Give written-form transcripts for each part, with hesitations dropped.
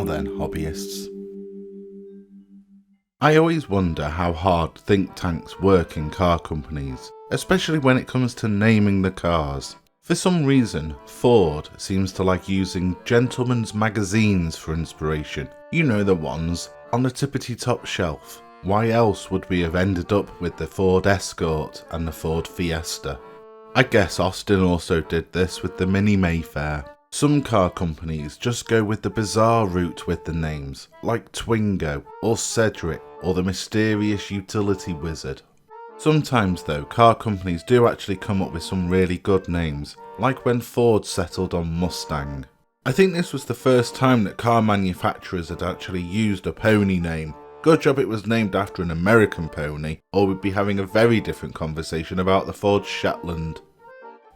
then, hobbyists. I always wonder how hard think tanks work in car companies, especially when it comes to naming the cars. For some reason, Ford seems to like using gentlemen's magazines for inspiration. You know, the ones on the tippity top shelf. Why else would we have ended up with the Ford Escort and the Ford Fiesta? I guess Austin also did this with the Mini Mayfair. Some car companies just go with the bizarre route with the names, like Twingo or Cedric or the mysterious utility wizard. Sometimes though, car companies do actually come up with some really good names, like when Ford settled on Mustang. I think this was the first time that car manufacturers had actually used a pony name. Good job it was named after an American pony, or we'd be having a very different conversation about the Ford Shetland.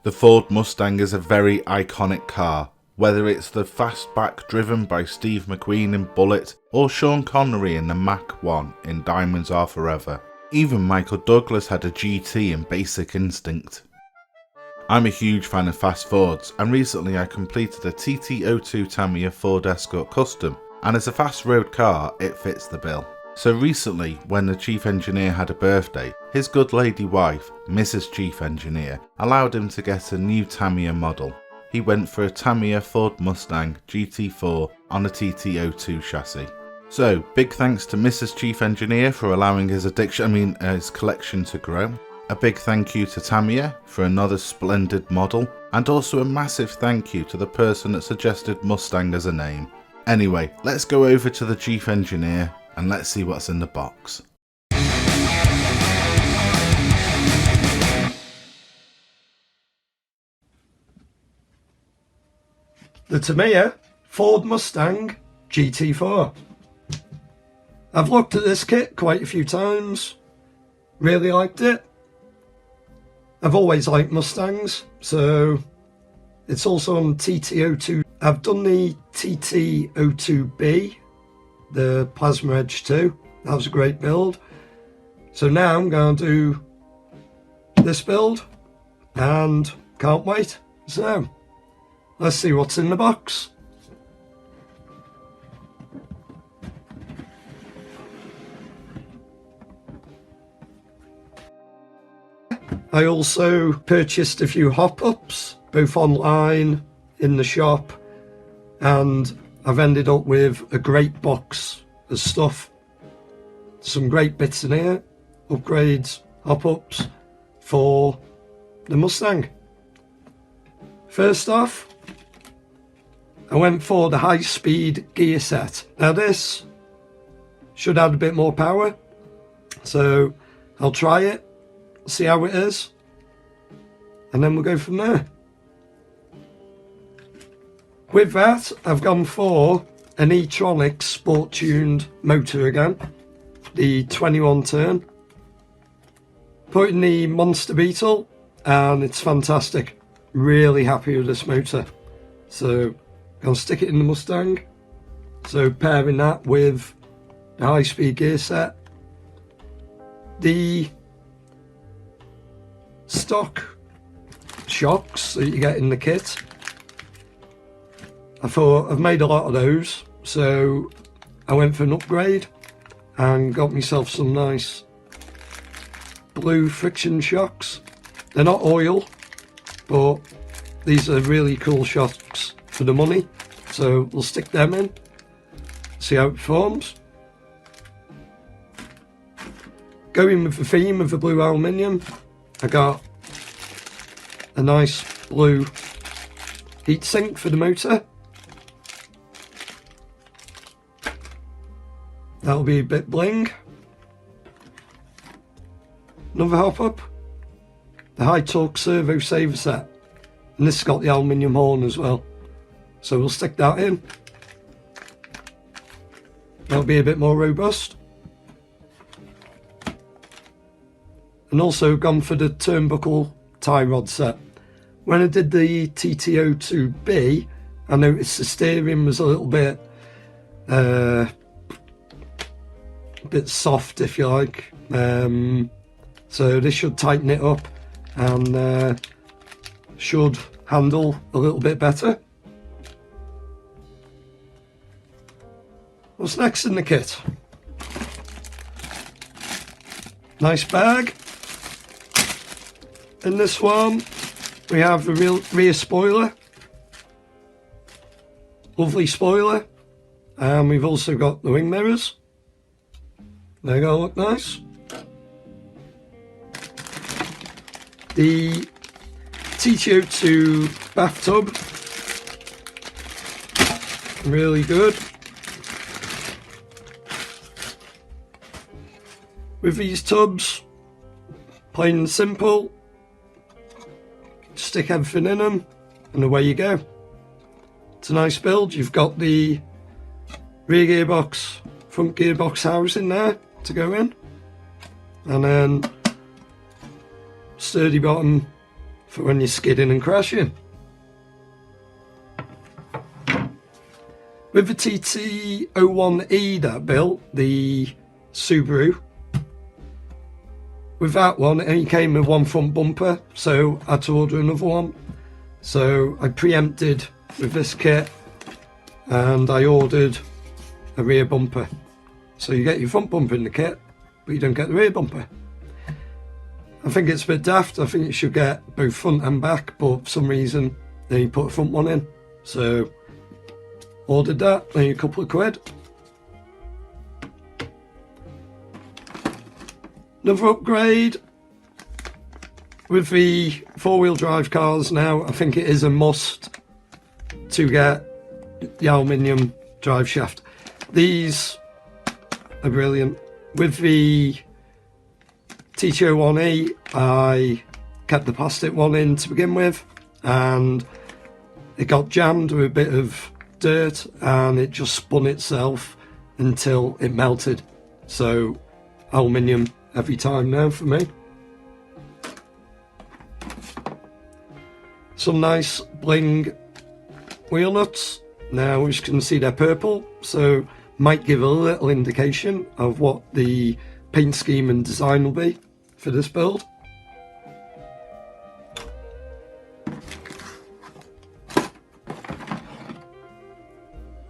The Ford Mustang is a very iconic car, whether it's the fastback driven by Steve McQueen in Bullitt, or Sean Connery in the Mach 1 in Diamonds Are Forever. Even Michael Douglas had a GT in Basic Instinct. I'm a huge fan of fast Fords, and recently I completed a TT02 Tamiya Ford Escort Custom, and as a fast road car, it fits the bill. So recently, when the chief engineer had a birthday, his good lady wife, Mrs. Chief Engineer, allowed him to get a new Tamiya model. He went for a Tamiya Ford Mustang GT4 on a TT02 chassis. So, big thanks to Mrs. Chief Engineer for allowing his collection to grow. A big thank you to Tamiya for another splendid model, and also a massive thank you to the person that suggested Mustang as a name. Anyway, let's go over to the Chief Engineer and let's see what's in the box. The Tamiya Ford Mustang GT4. I've looked at this kit quite a few times, really liked it. I've always liked Mustangs, so it's also on TT02. I've done the TT02B, the Plasma Edge 2, that was a great build. So now I'm going to do this build, and can't wait. So, let's see what's in the box. I also purchased a few hop-ups, both online, in the shop, and I've ended up with a great box of stuff. Some great bits in here, upgrades, hop-ups for the Mustang. First off, I went for the high-speed gear set. Now this should add a bit more power, so I'll try it, see how it is, and then we'll go from there. With that, I've gone for an e-tronic sport-tuned motor again, the 21 turn. Put in the Monster Beetle, and it's fantastic. Really happy with this motor. So, I'll stick it in the Mustang. So, pairing that with the high-speed gear set. The stock shocks that you get in the kit, I thought I've made a lot of those, so I went for an upgrade and got myself some nice blue friction shocks. They're not oil, but these are really cool shocks for the money, so we'll stick them in, see how it performs. Going with the theme of the blue aluminium, I got a nice blue heatsink for the motor. That'll be a bit bling. Another hop-up, the high torque servo saver set, and this has got the aluminium horn as well, so we'll stick that in. That'll be a bit more robust. And also gone for the turnbuckle tie rod set. When I did the TT02B, I noticed the steering was a little bit soft, if you like, so this should tighten it up and should handle a little bit better. What's next in the kit? Nice bag. In this one, we have the rear spoiler. Lovely spoiler. And we've also got the wing mirrors. They go look nice. The TT02 bathtub. Really good. With these tubs, plain and simple, stick everything in them and away you go. It's a nice build. You've got the rear gearbox, front gearbox housing there to go in, and then sturdy bottom for when you're skidding and crashing. With the TT01E that I built, the Subaru, with that one it only came with one front bumper, so I had to order another one. So I preempted with this kit and I ordered a rear bumper. So you get your front bumper in the kit, but you don't get the rear bumper. I think it's a bit daft. I think you should get both front and back, but for some reason they put a front one in. So ordered that, only a couple of quid. Another upgrade with the four-wheel drive cars now. I think it is a must to get the aluminium drive shaft. These are brilliant. With the TT01E, I kept the plastic one in to begin with, and it got jammed with a bit of dirt and it just spun itself until it melted. So aluminium every time now for me. Some nice bling wheel nuts. Now as you can see they're purple, so might give a little indication of what the paint scheme and design will be for this build.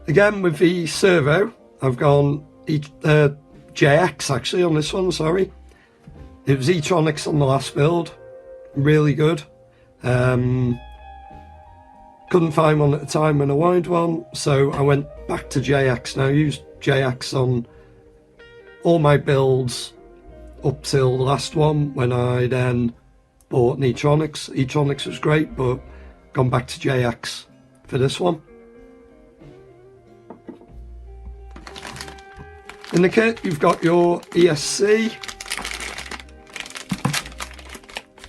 Again with the servo, I've gone JX actually on this one, sorry. It was E-tronics on the last build, really good. Couldn't find one at the time when I wanted one, so I went back to JX. Now I used JX on all my builds up till the last one when I then bought an E-tronics. E-tronics was great, but gone back to JX for this one. In the kit, you've got your ESC.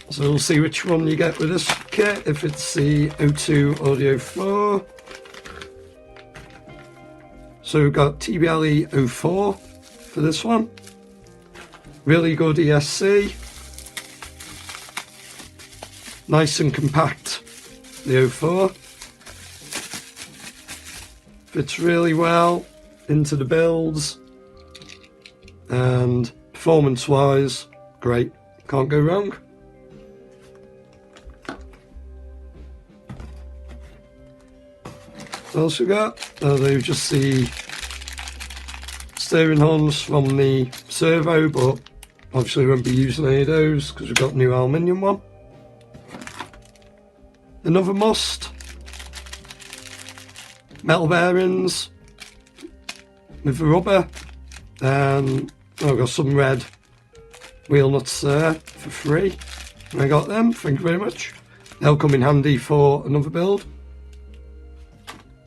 So we'll see which one you get with this kit, if it's the O2 or the 04. So we've got TBLE 04 for this one. Really good ESC. Nice and compact, the 04. Fits really well into the builds. And performance wise, great, can't go wrong. What else we got? They're just the steering horns from the servo, but obviously we won't be using any of those because we've got a new aluminium one. Another must, metal bearings with the rubber. I've got some red wheel nuts there for free. I got them, thank you very much. They'll come in handy for another build.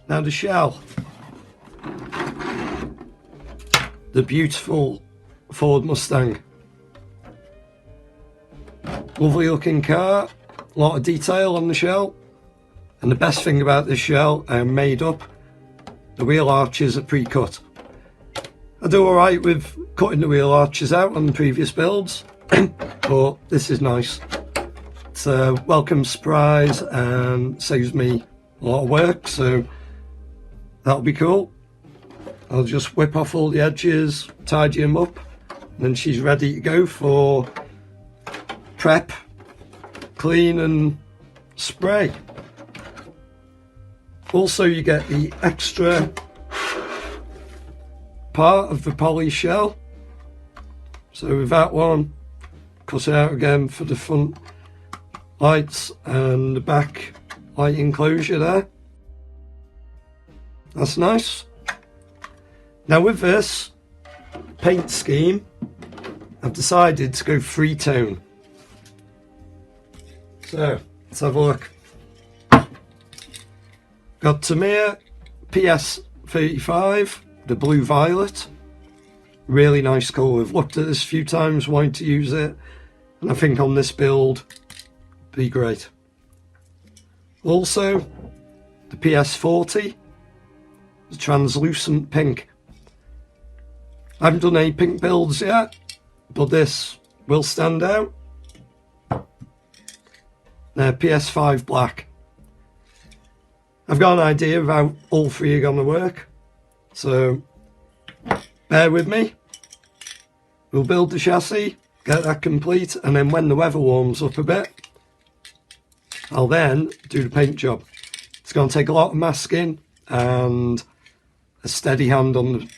Now the shell. The beautiful Ford Mustang. Lovely looking car, a lot of detail on the shell. And the best thing about this shell, I made up, the wheel arches are pre-cut. I do alright with cutting the wheel arches out on the previous builds, but this is nice. It's a welcome surprise and saves me a lot of work, so that'll be cool. I'll just whip off all the edges, tidy them up, and then she's ready to go for prep, clean and spray. Also you get the extra part of the poly shell. So with that one, cut it out again for the front lights and the back light enclosure there. That's nice. Now with this paint scheme, I've decided to go three-tone. So let's have a look. Got Tamiya PS35, the blue violet. Really nice colour. I've looked at this a few times, wanting to use it, and I think on this build be great. Also the PS40, the translucent pink. I haven't done any pink builds yet, but this will stand out. PS5 black. I've got an idea of how all three are going to work, so bear with me. We'll build the chassis, get that complete, and then when the weather warms up a bit, I'll then do the paint job. It's going to take a lot of masking and a steady hand on the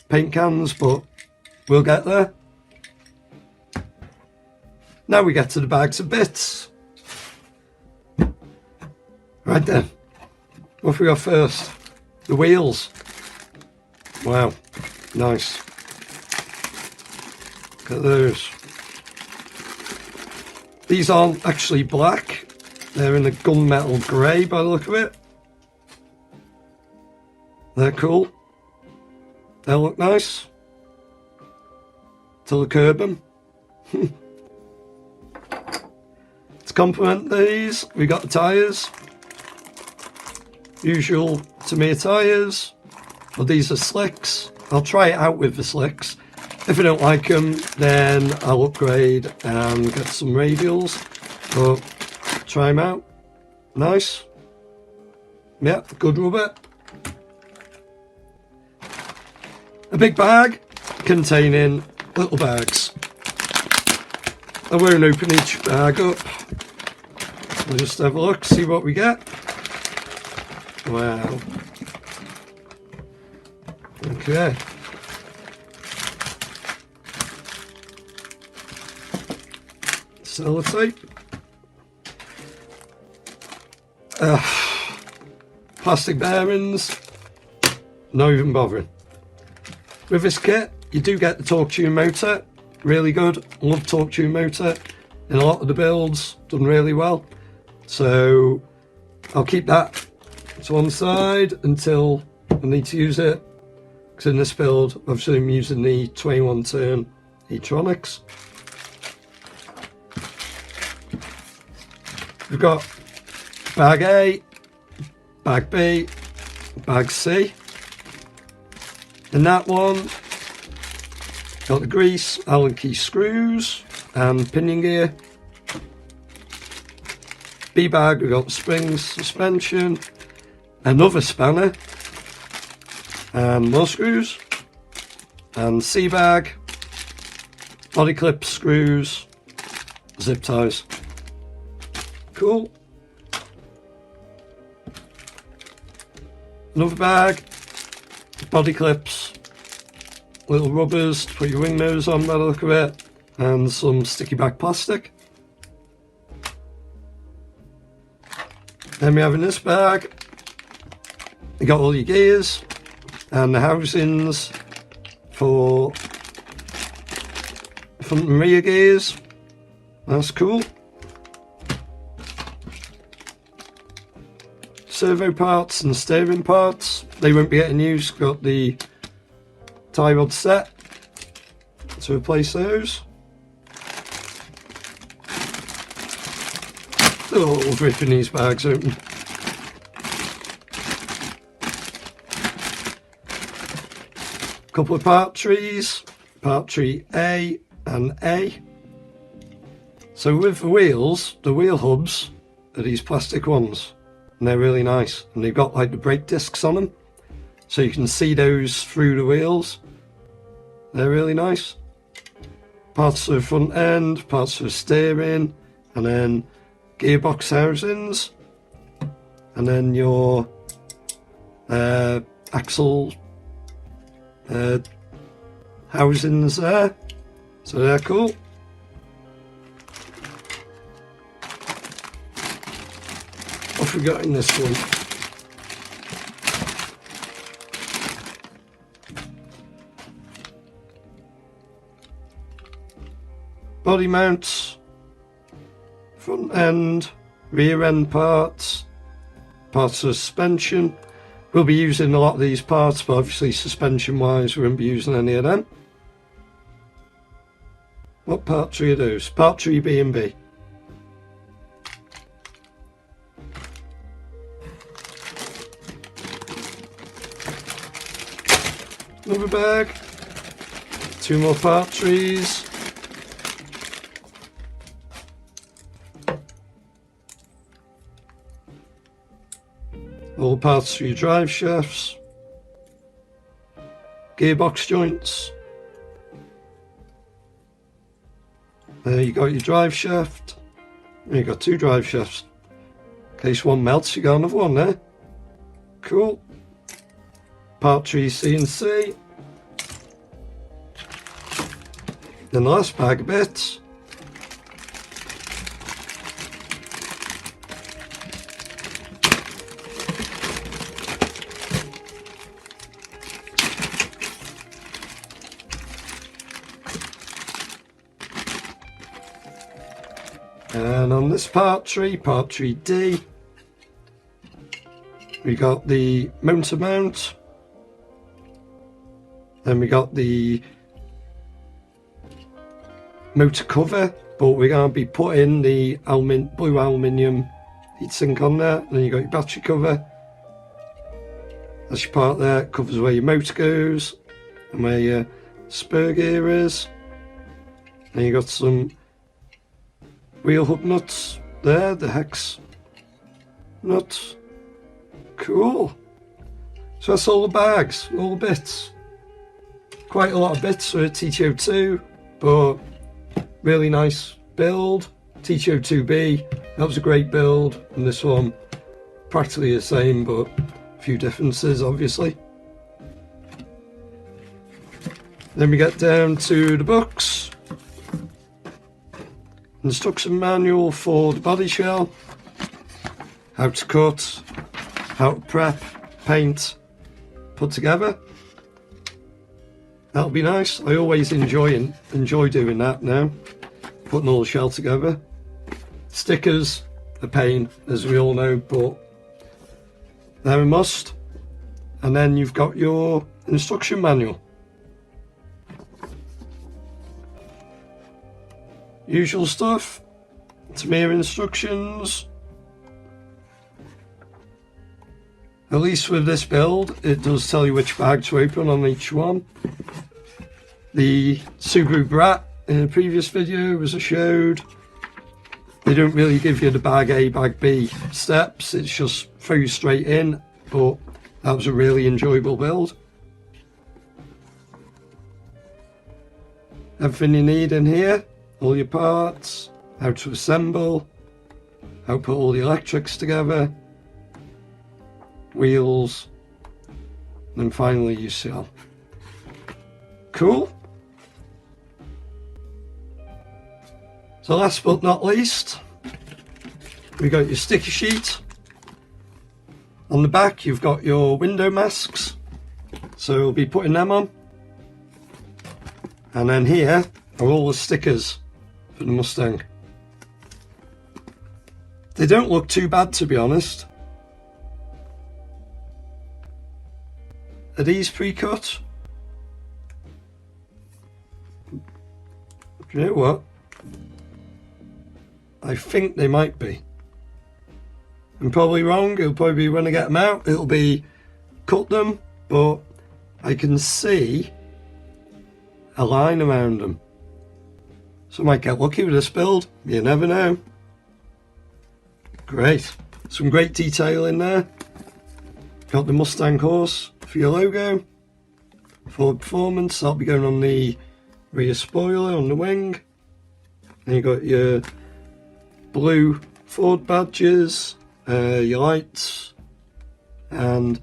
paint cans, but we'll get there. Now we get to the bags of bits. Right then, what have we got first? The wheels. Wow, nice. Look at those. These aren't actually black, they're in a gunmetal grey by the look of it. They're cool. They look nice. Till I curb them. To complement these, we got the tyres. Usual Tamiya tyres, but these are slicks. I'll try it out with the slicks. If I don't like them, then I'll upgrade and get some radials, but try them out. Nice. Yeah, good rubber. A big bag containing little bags. I won't open each bag up. We'll just have a look, see what we get. Wow. Okay. Sellotape. Plastic bearings. Not even bothering. With this kit, you do get the torque tune motor. Really good. Love torque tune motor. In a lot of the builds, done really well. So I'll keep that to one side until I need to use it. Because in this build, obviously I'm using the 21 turn electronics. We've got bag A, bag B, bag C. In that one, got the grease, Allen key screws and pinion gear. B bag, we've got the springs, suspension, another spanner, and more screws. And C bag, body clips, screws, zip ties. Cool. Another bag, body clips, little rubbers to put your wing nose on by the look of it, and some sticky back plastic. Then we have in this bag, you got all your gears and the housings for front and rear gears. That's cool. Servo parts and steering parts, they won't be getting used. Got the tie rod set to replace those. Oh, ripping these bags open. Couple of part trees, part tree A and A. So with the wheels, the wheel hubs are these plastic ones. And they're really nice, and they've got like the brake discs on them, so you can see those through the wheels. They're really nice. Parts of the front end, parts of the steering, and then gearbox housings, and then your axle housings there, so they're cool. What have we got in this one? Body mounts, front end, rear end parts, parts of suspension. We'll be using a lot of these parts, but obviously suspension wise we won't be using any of them. What part 3 are those? Part 3 B and B. Another bag. 2 more part 3s. All parts for your drive shafts, gearbox joints. There you got your drive shaft. You got 2 drive shafts. In case one melts, you got another one there. Cool. Part 3 CNC. Then the last bag of bits. And on this part 3D, we got the motor mount, then we got the motor cover, but we're going to be putting the blue aluminium heatsink on there. And then you got your battery cover, that's your part there, it covers where your motor goes and where your spur gear is. And you got some wheel hub nuts there, the hex nuts. Cool. So that's all the bags, all the bits. Quite a lot of bits for a TT02, but really nice build. TT02B, that was a great build, and this one practically the same, but a few differences obviously. Then we get down to the books. Instruction manual for the body shell, how to cut, how to prep, paint, put together. That'll be nice. I always enjoy doing that now, putting all the shell together. Stickers, a pain, as we all know, but they're a must. And then you've got your instruction manual. Usual stuff, Tamiya instructions. At least with this build, it does tell you which bag to open on each one. The Subaru Brat in a previous video, as I showed, they don't really give you the bag A, bag B steps, it's just throw you straight in, but that was a really enjoyable build. Everything you need in here. All your parts, how to assemble, how to put all the electrics together, wheels, and finally your cell. Cool. So last but not least, we got your sticker sheet. On the back you've got your window masks, so we'll be putting them on. And then here are all the stickers for the Mustang. They don't look too bad, to be honest. Are these pre-cut? Do you know what? I think they might be. I'm probably wrong. It'll probably be when I get them out, it'll be cut them, but I can see a line around them. So I might get lucky with this build, you never know. Great, some great detail in there. Got the Mustang horse for your logo. Ford Performance, that'll be going on the rear spoiler on the wing. And you got your blue Ford badges, your lights, and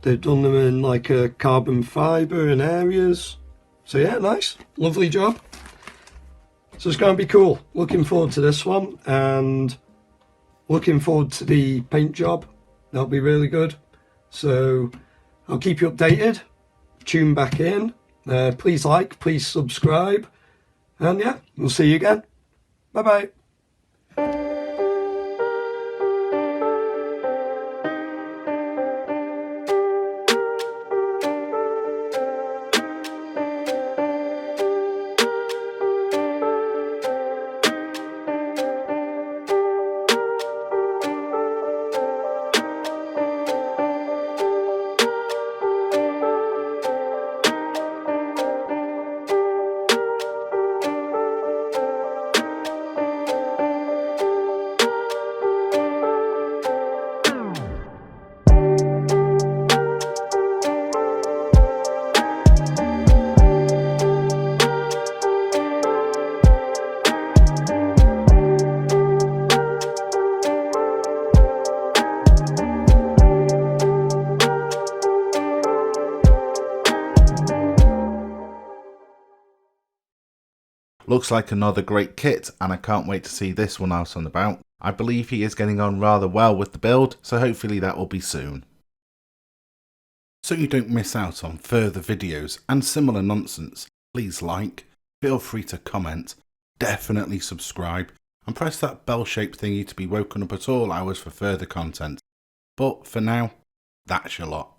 they've done them in like a carbon fibre in areas. So yeah, nice, lovely job. So it's going to be cool. Looking forward to this one, and looking forward to the paint job. That'll be really good. So I'll keep you updated. Tune back in. Please like, please subscribe. And yeah, we'll see you again. Bye bye. Looks like another great kit, and I can't wait to see this one out and about. I believe he is getting on rather well with the build, so hopefully that will be soon. So you don't miss out on further videos and similar nonsense, please like, feel free to comment, definitely subscribe, and press that bell-shaped thingy to be woken up at all hours for further content. But for now, that's your lot.